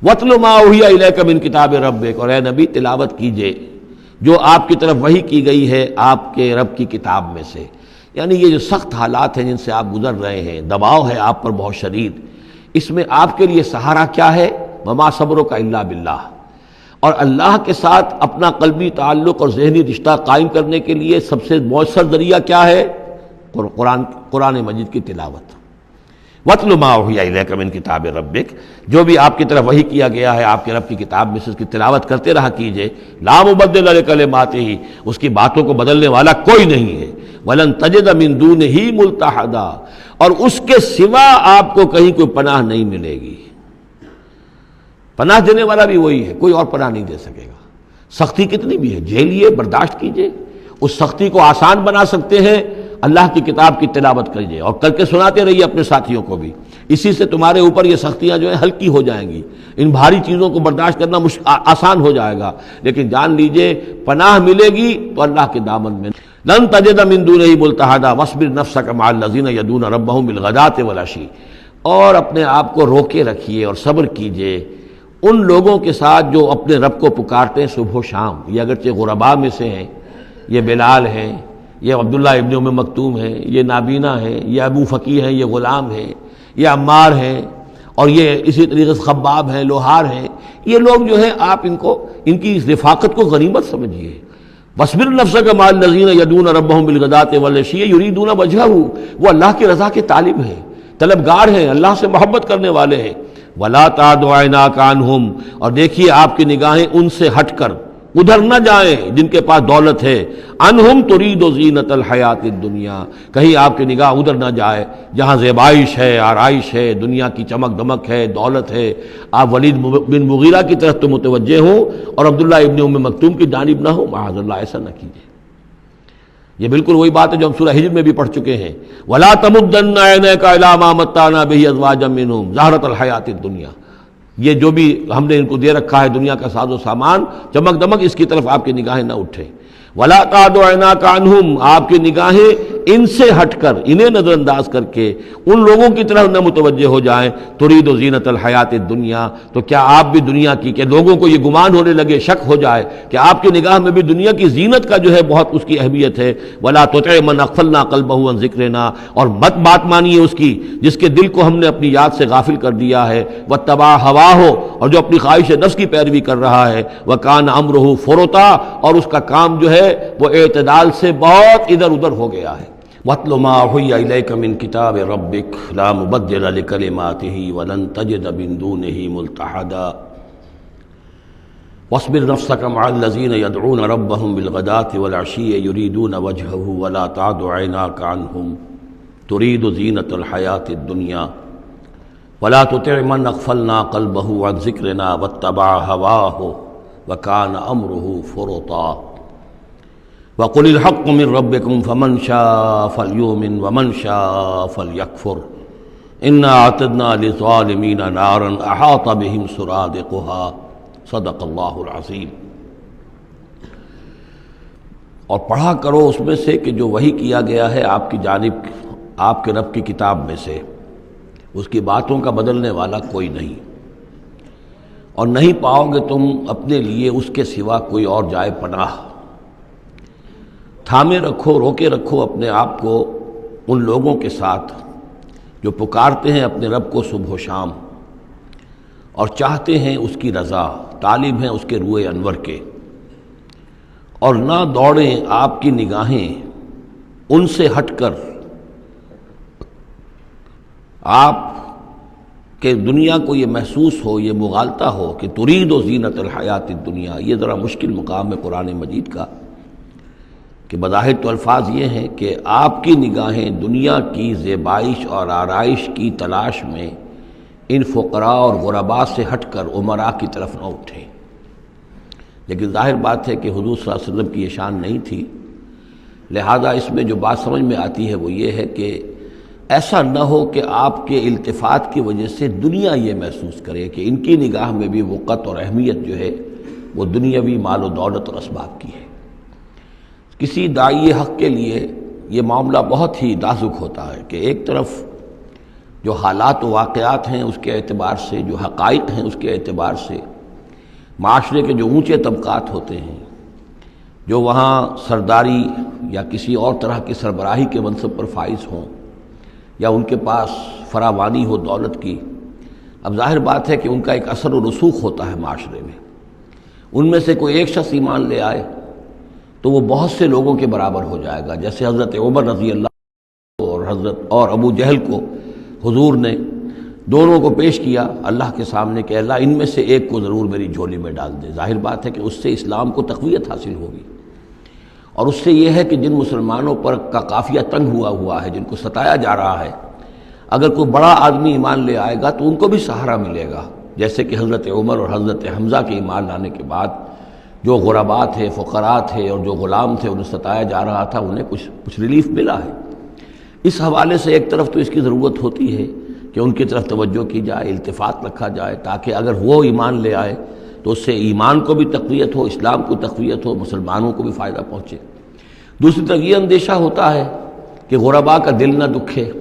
وَاتْلُ مَا أُوحِیَ إِلَیْکَ مِن کتاب ربک، اور اے نبی تلاوت کیجئے جو آپ کی طرف وحی کی گئی ہے آپ کے رب کی کتاب میں سے. یعنی یہ جو سخت حالات ہیں جن سے آپ گزر رہے ہیں، دباؤ ہے آپ پر بہت شدید، اس میں آپ کے لیے سہارا کیا ہے؟ وَمَا صَبْرُکَ إِلَّا بِاللَّہ، اور اللہ کے ساتھ اپنا قلبی تعلق اور ذہنی رشتہ قائم کرنے کے لیے سب سے مؤثر ذریعہ کیا ہے؟ قرآن مجید کی تلاوت. وَاتْلُ مَا أُوحِیَ إِلَیْکَ مِن کتاب ربک، جو بھی آپ کی طرف وحی کیا گیا ہے آپ کے رب کی کتاب میں سے اس کی تلاوت کرتے رہا کیجئے. لا مبدل لکلماتہ، اس کی باتوں کو بدلنے والا کوئی نہیں ہے. وَلَن تَجِدَ مِن دُونِهِ مُلْتَحَدًا، اور اس کے سوا آپ کو کہیں کوئی پناہ نہیں ملے گی. پناہ دینے والا بھی وہی ہے، کوئی اور پناہ نہیں دے سکے گا. سختی کتنی بھی ہے جھیلیے، برداشت کیجئے. اس سختی کو آسان بنا سکتے ہیں اللہ کی کتاب کی تلاوت کیجئے اور کر کے سناتے رہیے اپنے ساتھیوں کو بھی. اسی سے تمہارے اوپر یہ سختیاں جو ہیں ہلکی ہو جائیں گی، ان بھاری چیزوں کو برداشت کرنا آسان ہو جائے گا. لیکن جان لیجئے پناہ ملے گی تو اللہ کے دامن میں. لن تجد من دونہ ملتحدا واصبر نفسک مع الذین یدعون ربهم بالغداۃ والعشی، اور اپنے آپ کو روکے رکھیے اور صبر کیجئے ان لوگوں کے ساتھ جو اپنے رب کو پکارتے ہیں صبح و شام. یہ اگرچہ غرباء میں سے ہیں، یہ بلال ہیں، یہ عبداللہ ابن ام مکتوم ہیں، یہ نابینا ہیں، یہ ابو فقی ہیں، یہ غلام ہیں، یہ عمار ہیں، اور یہ اسی طریقے سے خباب ہیں، لوہار ہیں. یہ لوگ جو ہیں آپ ان کی رفاقت کو غنیمت سمجھیے. وَاصْبِرْ نَفْسَكَ مَعَ الَّذِينَ يَدْعُونَ رَبَّهُم بِالْغَدَاةِ وَالْعَشِيِّ يُرِيدُونَ وَجْهَهُ، وہ اللہ کی رضا کے طالب ہیں، طلبگار ہیں، اللہ سے محبت کرنے والے ہیں. وَلَا تَعْدُ عَيْنَاكَ عَنْهُمْ، اور دیکھیے آپ کی نگاہیں ان سے ہٹ کر ادھر نہ جائیں جن کے پاس دولت ہے. انہم ترید زینت الحیات الدنیا، کہیں آپ کی نگاہ ادھر نہ جائے جہاں زیبائش ہے، آرائش ہے، دنیا کی چمک دمک ہے، دولت ہے. آپ ولید بن مغیرہ کی طرف تو متوجہ ہوں اور عبداللہ ابن ام مکتوم کی جانب نہ ہو. معاذ اللہ، ایسا نہ کیجیے. یہ بالکل وہی بات ہے جو ہم سورہ ہجر میں بھی پڑھ چکے ہیں. وَلَا تَمُدَّنَّ عَيْنَيْكَ إِلَىٰ مَا مَتَّعْنَا بِهِ أَزْوَاجًا مِّنْهُمْ زَهْرَةَ الْحَيَاةِ الدُّنْيَا، یہ جو بھی ہم نے ان کو دے رکھا ہے دنیا کا ساز و سامان، چمک دمک، اس کی طرف آپ کی نگاہیں نہ اٹھیں. وَلَا تَعْدُ عَيْنَاكَ عَنْهُمْ، آپ کی نگاہیں ان سے ہٹ کر، انہیں نظر انداز کر کے ان لوگوں کی طرف نہ متوجہ ہو جائیں. ترید زینت الحیات الدنیا، تو کیا آپ بھی دنیا کی، کہ لوگوں کو یہ گمان ہونے لگے، شک ہو جائے کہ آپ کی نگاہ میں بھی دنیا کی زینت کا جو ہے بہت اس کی اہمیت ہے. وَلَا تُطِعْ مَنْ أَغْفَلْنَا قَلْبَهُ عَنْ ذِكْرِنَا، اور مت بات مانیے اس کی جس کے دل کو ہم نے اپنی یاد سے غافل کر دیا ہے. وَاتَّبَعَ هَوَاهُ، اور جو اپنی خواہش نفس کی پیروی کر رہا ہے. وَكَانَ أَمْرُهُ فُرُطًا، اور اس کا کام جو ہے وہ اعتدال سے بہت ادھر ادھر ہو گیا ہے. وَاتْلُ مَا أُوحِیَ إِلَیْکَ مِن کتاب ربک لا مبدل لکلماتہ وَلَن تَجِدَ مِن دُونِهِ مُلْتَحَدًا. وَاصْبِرْ نَفْسَكَ مَعَ الَّذِينَ يَدْعُونَ رَبَّهُم بِالْغَدَاةِ وَالْعَشِيِّ يُرِيدُونَ وَجْهَهُ وَلَا تَعْدُ عَيْنَاكَ عَنْهُمْ تُرِيدُ زِينَةَ الْحَيَاةِ الدُّنْيَا. وَلَا تُطِعْ مَنْ أَغْفَلْنَا قَلْبَهُ عَنْ ذِكْرِنَا وَاتَّبَعَ هَوَاهُ وَكَانَ أَمْرُهُ فُرُطًا. وَقُلِ الْحَقُّ مِن رَّبِّكُمْ فَمَن شَاءَ فَلْيُؤْمِنْ وَمَن شَاءَ فَلْيَكْفُرْ إِنَّا أَعْتَدْنَا لِلظَّالِمِينَ نَارًا أَحَاطَ بِهِمْ سُرَادِقُهَا صدق اللہ العظیم. اور پڑھا کرو اس میں سے کہ جو وحی کیا گیا ہے آپ کی جانب آپ کے رب کی کتاب میں سے، اس کی باتوں کا بدلنے والا کوئی نہیں، اور نہیں پاؤ گے تم اپنے لیے اس کے سوا کوئی اور جائے پناہ. تھامے رکھو، روکے رکھو اپنے آپ کو ان لوگوں کے ساتھ جو پکارتے ہیں اپنے رب کو صبح و شام اور چاہتے ہیں اس کی رضا، طالب ہیں اس کے روئے انور کے. اور نہ دوڑیں آپ کی نگاہیں ان سے ہٹ کر آپ کہ دنیا کو یہ محسوس ہو، یہ مغالطہ ہو کہ ترید و زینت الحیات الدنیا. یہ ذرا مشکل مقام ہے قرآن مجید کا کہ بظاہر تو الفاظ یہ ہیں کہ آپ کی نگاہیں دنیا کی زیبائش اور آرائش کی تلاش میں ان فقراء اور غرباء سے ہٹ کر امراء کی طرف نہ اٹھیں. لیکن ظاہر بات ہے کہ حضور صلی اللہ علیہ وسلم کی یہ شان نہیں تھی، لہذا اس میں جو بات سمجھ میں آتی ہے وہ یہ ہے کہ ایسا نہ ہو کہ آپ کے التفات کی وجہ سے دنیا یہ محسوس کرے کہ ان کی نگاہ میں بھی وقت اور اہمیت جو ہے وہ دنیاوی مال و دولت اور اسباب کی ہے. کسی داعی حق کے لیے یہ معاملہ بہت ہی نازک ہوتا ہے کہ ایک طرف جو حالات و واقعات ہیں اس کے اعتبار سے، جو حقائق ہیں اس کے اعتبار سے، معاشرے کے جو اونچے طبقات ہوتے ہیں، جو وہاں سرداری یا کسی اور طرح کی سربراہی کے منصب پر فائز ہوں یا ان کے پاس فراوانی ہو دولت کی، اب ظاہر بات ہے کہ ان کا ایک اثر و رسوخ ہوتا ہے معاشرے میں۔ ان میں سے کوئی ایک شخص ایمان لے آئے تو وہ بہت سے لوگوں کے برابر ہو جائے گا، جیسے حضرت عمر رضی اللہ اور ابو جہل کو حضور نے دونوں کو پیش کیا اللہ کے سامنے کہ اللہ ان میں سے ایک کو ضرور میری جھولی میں ڈال دے۔ ظاہر بات ہے کہ اس سے اسلام کو تقویت حاصل ہوگی، اور اس سے یہ ہے کہ جن مسلمانوں پر کا قافیہ تنگ ہوا ہے، جن کو ستایا جا رہا ہے، اگر کوئی بڑا آدمی ایمان لے آئے گا تو ان کو بھی سہارا ملے گا، جیسے کہ حضرت عمر اور حضرت حمزہ کے ایمان لانے کے بعد جو غربا تھے، فقراء تھے اور جو غلام تھے انہیں ستایا جا رہا تھا، انہیں کچھ ریلیف ملا ہے۔ اس حوالے سے ایک طرف تو اس کی ضرورت ہوتی ہے کہ ان کی طرف توجہ کی جائے، التفات رکھا جائے، تاکہ اگر وہ ایمان لے آئے تو اس سے ایمان کو بھی تقویت ہو، اسلام کو تقویت ہو، مسلمانوں کو بھی فائدہ پہنچے۔ دوسری طرف یہ اندیشہ ہوتا ہے کہ غربا کا دل نہ دکھے،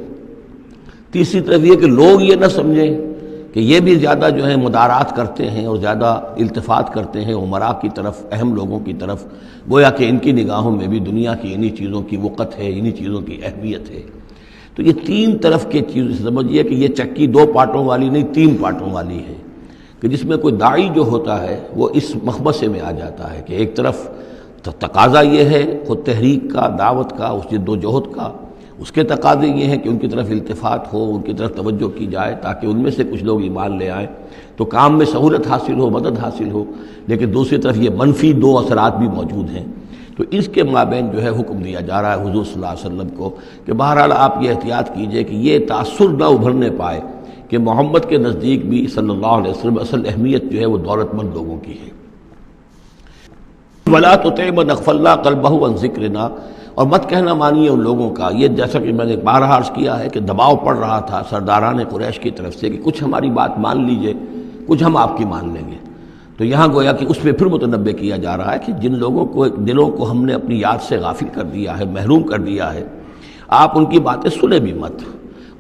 تیسری طرف یہ کہ لوگ یہ نہ سمجھیں کہ یہ بھی زیادہ جو ہے مدارات کرتے ہیں اور زیادہ التفات کرتے ہیں عمراء کی طرف، اہم لوگوں کی طرف، گویا کہ ان کی نگاہوں میں بھی دنیا کی انہی چیزوں کی وقت ہے، انہی چیزوں کی اہمیت ہے۔ تو یہ تین طرف کے چیز سمجھیے کہ یہ چکی دو پارٹوں والی نہیں، تین پارٹوں والی ہے، کہ جس میں کوئی داعی جو ہوتا ہے وہ اس مخمصے میں آ جاتا ہے کہ ایک طرف تقاضا یہ ہے خود تحریک کا، دعوت کا، اس جد و جہد کا، اس کے تقاضے یہ ہیں کہ ان کی طرف التفات ہو، ان کی طرف توجہ کی جائے تاکہ ان میں سے کچھ لوگ ایمان لے آئیں تو کام میں سہولت حاصل ہو، مدد حاصل ہو، لیکن دوسری طرف یہ منفی دو اثرات بھی موجود ہیں۔ تو اس کے مابین جو ہے حکم دیا جا رہا ہے حضور صلی اللہ علیہ وسلم کو کہ بہرحال آپ یہ احتیاط کیجئے کہ یہ تاثر نہ ابھرنے پائے کہ محمد کے نزدیک بھی صلی اللہ علیہ وسلم اصل اہمیت جو ہے وہ دولت مند لوگوں کی ہے۔ وَلَا تُطِعْ مَنْ أَغْفَلْنَا قَلْبَهُ عَنْ ذِكْرِنَا، اور مت کہنا مانیے ان لوگوں کا، یہ جیسا کہ میں نے بارہا عرض کیا ہے کہ دباؤ پڑ رہا تھا سرداران قریش کی طرف سے کہ کچھ ہماری بات مان لیجئے، کچھ ہم آپ کی مان لیں گے۔ تو یہاں گویا کہ اس میں پھر متنبہ کیا جا رہا ہے کہ جن لوگوں کو دلوں کو ہم نے اپنی یاد سے غافل کر دیا ہے، محروم کر دیا ہے، آپ ان کی باتیں سنیں بھی مت،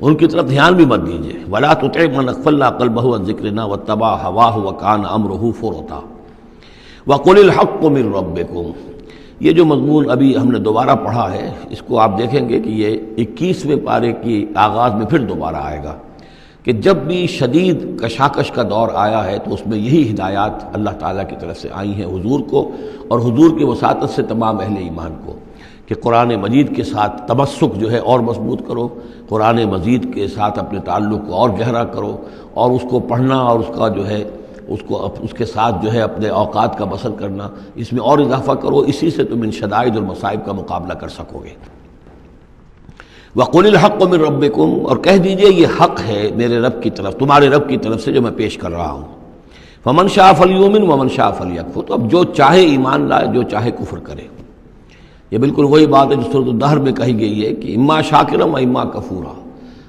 ان کی طرف دھیان بھی مت دیجیے۔ وَلَا تُطِعْ مَنْ أَغْفَلْنَا قَلْبَهُ عَنْ ذِكْرِنَا وَاتَّبَعَ هَوَاهُ وَكَانَ أَمْرُهُ فُرُطًا وَقُلِ الْحَقُّ مِنْ رَبِّكُمْ۔ یہ جو مضمون ابھی ہم نے دوبارہ پڑھا ہے، اس کو آپ دیکھیں گے کہ یہ 21ویں پارے کی آغاز میں پھر دوبارہ آئے گا کہ جب بھی شدید کشاکش کا دور آیا ہے تو اس میں یہی ہدایات اللہ تعالیٰ کی طرف سے آئی ہیں حضور کو اور حضور کی وساطت سے تمام اہل ایمان کو کہ قرآن مجید کے ساتھ تمسک جو ہے اور مضبوط کرو، قرآن مجید کے ساتھ اپنے تعلق کو اور گہرا کرو، اور اس کو پڑھنا اور اس کا جو ہے اس کے ساتھ جو ہے اپنے اوقات کا بسر کرنا، اس میں اور اضافہ کرو، اسی سے تم ان شدائد اور مصائب کا مقابلہ کر سکو گے۔ وَقُلِ الْحَقُّ مِنْ رَبِّكُمْ، اور کہہ دیجئے یہ حق ہے میرے رب کی طرف، تمہارے رب کی طرف سے جو میں پیش کر رہا ہوں۔ فَمَنْ شَاءَ فَلْيُؤْمِنْ وَمَنْ شَاءَ فَلْيَكْفُرْ، تو اب جو چاہے ایمان لائے، جو چاہے کفر کرے۔ یہ بالکل وہی بات ہے جو سورۃ الدہر میں کہی گئی ہے کہ اما شاکرا و اما کفورا،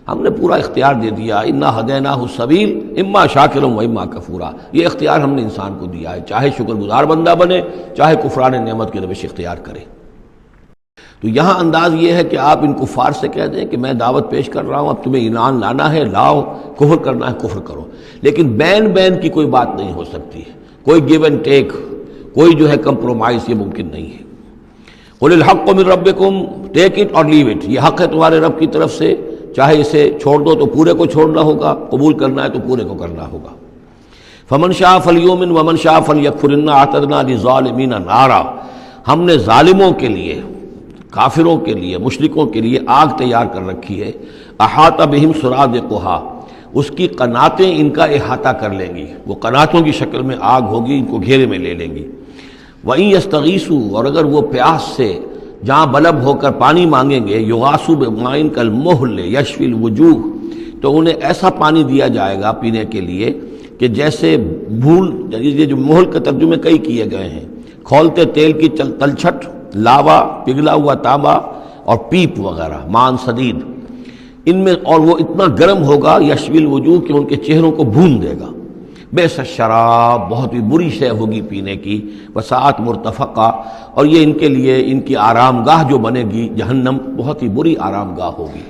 ہم نے پورا اختیار دے دیا، انا ہدیناہ السبیل اما شاکرا و اما کفورا، یہ اختیار ہم نے انسان کو دیا ہے، چاہے شکر گزار بندہ بنے، چاہے کفران نعمت کی روش اختیار کرے۔ تو یہاں انداز یہ ہے کہ آپ ان کفار سے کہہ دیں کہ میں دعوت پیش کر رہا ہوں، اب تمہیں ایمان لانا ہے لاؤ، کفر کرنا ہے کفر کرو، لیکن بین کی کوئی بات نہیں ہو سکتی ہے، کوئی گیو اینڈ ٹیک، کوئی جو ہے کمپرومائز یہ ممکن نہیں ہے۔ قُلِ الْحَقُّ مِنْ رَبِّكُمْ، ٹیک اٹ اور لیو اٹ، یہ حق ہے تمہارے رب کی طرف سے، چاہے اسے چھوڑ دو تو پورے کو چھوڑنا ہوگا، قبول کرنا ہے تو پورے کو کرنا ہوگا۔ فَمَنْ شَاءَ فَلْيُؤْمِنْ وَمَنْ شَاءَ فَلْيَكْفُرْ إِنَّا أَعْتَدْنَا لِلظَّالِمِينَ نَارًا، ہم نے ظالموں کے لیے، کافروں کے لیے، مشرکوں کے لیے آگ تیار کر رکھی ہے، احاطہ بہم سرادقہا، اس کی قناتیں ان کا احاطہ کر لیں گی، وہ قناتوں کی شکل میں آگ ہوگی، ان کو گھیرے میں لے لیں گی۔ وَإِن يَسْتَغِيثُوا، اور اگر وہ پیاس سے جہاں بلب ہو کر پانی مانگیں گے، یغاثوا بماء کالمہل یشفی الوجوہ، تو انہیں ایسا پانی دیا جائے گا پینے کے لیے کہ جیسے بھول، یہ جو مہل کے ترجمے کئی کیے گئے ہیں، کھولتے تیل کی تلچھٹ، لاوا، پگھلا ہوا تانبا اور پیپ وغیرہ، مان سدید، ان میں، اور وہ اتنا گرم ہوگا یشفی الوجوہ کہ ان کے چہروں کو بھون دے گا۔ بیس الشراب، بہت ہی بری شے ہوگی پینے کی، وساعت مرتفقہ، اور یہ ان کے لیے ان کی آرام گاہ جو بنے گی جہنم، بہت ہی بری آرام گاہ ہوگی۔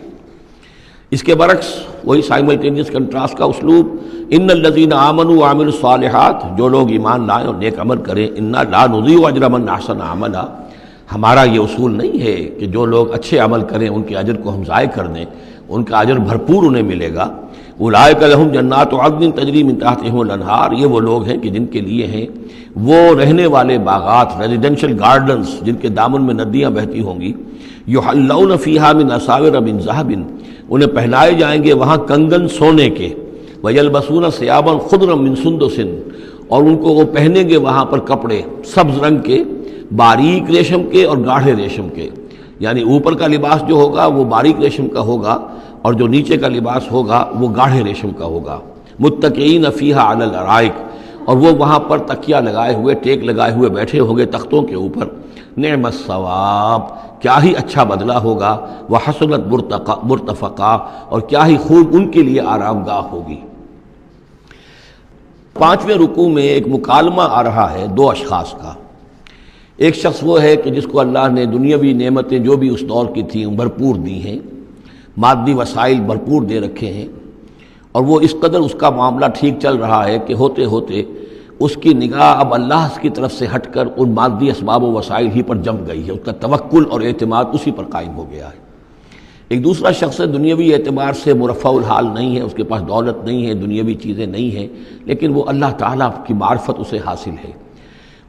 اس کے برعکس وہی سائملٹینیس کنٹراسٹ کا اسلوب، ان الذین آمنوا وعملوا الصالحات، جو لوگ ایمان لائیں اور نیک عمل کریں، انا لا نضیع اجر من احسن عملا، ہمارا یہ اصول نہیں ہے کہ جو لوگ اچھے عمل کریں ان کے اجر کو ہم ضائع کر دیں، ان کا اجر بھرپور انہیں ملے گا۔ اولئک لہم جنات عدن تجری من تحتہم الانہار، یہ وہ لوگ ہیں کہ جن کے لیے ہیں وہ رہنے والے باغات، ریزیڈینشل گارڈنز، جن کے دامن میں ندیاں بہتی ہوں گی، یحلون فیہا من اساور من ذہب، انہیں پہنائے جائیں گے وہاں کنگن سونے کے، ویلبسون ثیابا خضرا من سندس، اور ان کو وہ پہنیں گے وہاں پر کپڑے سبز رنگ کے، باریک ریشم کے اور گاڑھے ریشم کے، یعنی اوپر کا لباس جو ہوگا وہ باریک ریشم کا ہوگا اور جو نیچے کا لباس ہوگا وہ گاڑھے ریشم کا ہوگا۔ متکئین فیہا علی الارائک، اور وہ وہاں پر تکیہ لگائے ہوئے، ٹیک لگائے ہوئے بیٹھے ہوں گے تختوں کے اوپر۔ نعم الثواب، کیا ہی اچھا بدلہ ہوگا، وحسنت مرتفقا، اور کیا ہی خوب ان کے لیے آرام گاہ ہوگی۔ 5ویں رکوع میں ایک مکالمہ آ رہا ہے دو اشخاص کا۔ ایک شخص وہ ہے کہ جس کو اللہ نے دنیاوی نعمتیں جو بھی اس دور کی تھیں بھرپور دی ہیں، مادی وسائل بھرپور دے رکھے ہیں، اور وہ اس قدر اس کا معاملہ ٹھیک چل رہا ہے کہ ہوتے ہوتے اس کی نگاہ اب اللہ کی طرف سے ہٹ کر ان مادی اسباب و وسائل ہی پر جم گئی ہے، اس کا توکل اور اعتماد اسی پر قائم ہو گیا ہے۔ ایک دوسرا شخص دنیاوی اعتبار سے مرفع الحال نہیں ہے، اس کے پاس دولت نہیں ہے، دنیاوی چیزیں نہیں ہیں، لیکن وہ اللہ تعالیٰ کی معرفت اسے حاصل ہے۔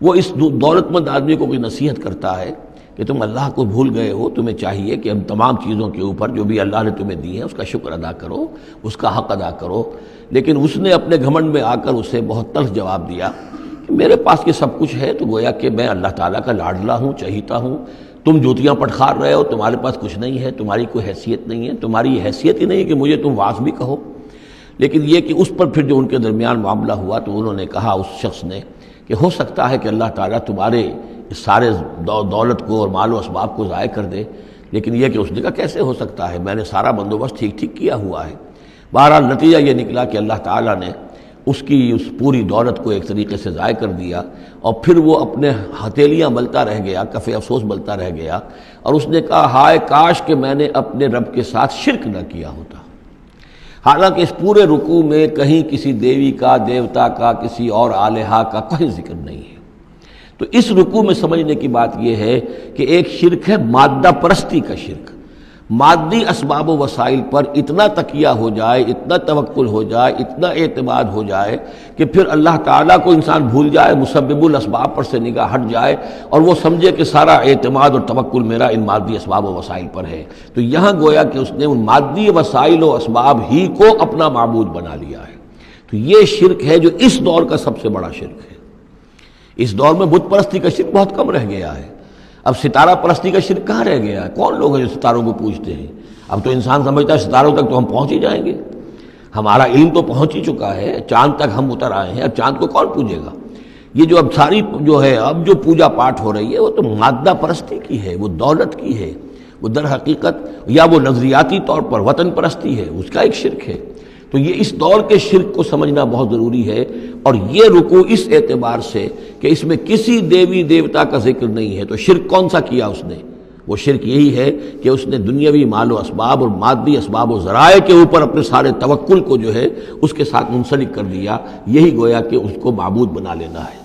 وہ اس دولت مند آدمی کو کوئی نصیحت کرتا ہے کہ تم اللہ کو بھول گئے ہو، تمہیں چاہیے کہ ہم تمام چیزوں کے اوپر جو بھی اللہ نے تمہیں دی ہیں اس کا شکر ادا کرو، اس کا حق ادا کرو۔ لیکن اس نے اپنے گھمنڈ میں آ کر اسے بہت تلخ جواب دیا کہ میرے پاس یہ سب کچھ ہے، تو گویا کہ میں اللہ تعالیٰ کا لاڈلا ہوں، چہیتا ہوں، تم جوتیاں پٹخار رہے ہو، تمہارے پاس کچھ نہیں ہے، تمہاری کوئی حیثیت نہیں ہے، تمہاری یہ حیثیت ہی نہیں ہے کہ مجھے تم واعظ بھی کہو۔ لیکن یہ کہ اس پر پھر جو ان کے درمیان معاملہ ہوا تو انہوں نے کہا، اس شخص نے، کہ ہو سکتا ہے کہ اللہ تعالیٰ تمہارے اس سارے دولت کو اور مال و اسباب کو ضائع کر دے، لیکن یہ کہ اس نے کہا کیسے ہو سکتا ہے، میں نے سارا بندوبست ٹھیک کیا ہوا ہے۔ بہرحال نتیجہ یہ نکلا کہ اللہ تعالیٰ نے اس کی اس پوری دولت کو ایک طریقے سے ضائع کر دیا، اور پھر وہ اپنے ہتھیلیاں ملتا رہ گیا، کف افسوس ملتا رہ گیا، اور اس نے کہا ہائے کاش کہ میں نے اپنے رب کے ساتھ شرک نہ کیا ہوتا۔ حالانکہ اس پورے رکوع میں کہیں کسی دیوی کا، دیوتا کا، کسی اور الہہ کا کوئی ذکر نہیں ہے۔ تو اس رکوع میں سمجھنے کی بات یہ ہے کہ ایک شرک ہے مادہ پرستی کا شرک، مادی اسباب و وسائل پر اتنا تکیہ ہو جائے، اتنا توکل ہو جائے، اتنا اعتماد ہو جائے کہ پھر اللہ تعالیٰ کو انسان بھول جائے، مسبب الاسباب پر سے نگاہ ہٹ جائے، اور وہ سمجھے کہ سارا اعتماد اور توکل میرا ان مادی اسباب و وسائل پر ہے۔ تو یہاں گویا کہ اس نے ان مادی وسائل و اسباب ہی کو اپنا معبود بنا لیا ہے۔ تو یہ شرک ہے جو اس دور کا سب سے بڑا شرک ہے۔ اس دور میں بت پرستی کا شرک بہت کم رہ گیا ہے، اب ستارہ پرستی کا شرک کہاں رہ گیا ہے؟ کون لوگ ہیں جو ستاروں کو پوجتے ہیں؟ اب تو انسان سمجھتا ہے ستاروں تک تو ہم پہنچ ہی جائیں گے، ہمارا علم تو پہنچ ہی چکا ہے، چاند تک ہم اتر آئے ہیں، اب چاند کو کون پوجے گا؟ یہ جو اب ساری جو ہے اب جو پوجا پاٹ ہو رہی ہے وہ تو مادہ پرستی کی ہے، وہ دولت کی ہے، وہ در حقیقت یا وہ نظریاتی طور پر وطن پرستی ہے، اس کا ایک شرک ہے۔ تو یہ اس دور کے شرک کو سمجھنا بہت ضروری ہے، اور یہ رکوع اس اعتبار سے کہ اس میں کسی دیوی دیوتا کا ذکر نہیں ہے۔ تو شرک کون سا کیا اس نے؟ وہ شرک یہی ہے کہ اس نے دنیاوی مال و اسباب اور مادی اسباب و ذرائع کے اوپر اپنے سارے توکل کو جو ہے اس کے ساتھ منسلک کر دیا، یہی گویا کہ اس کو معبود بنا لینا ہے۔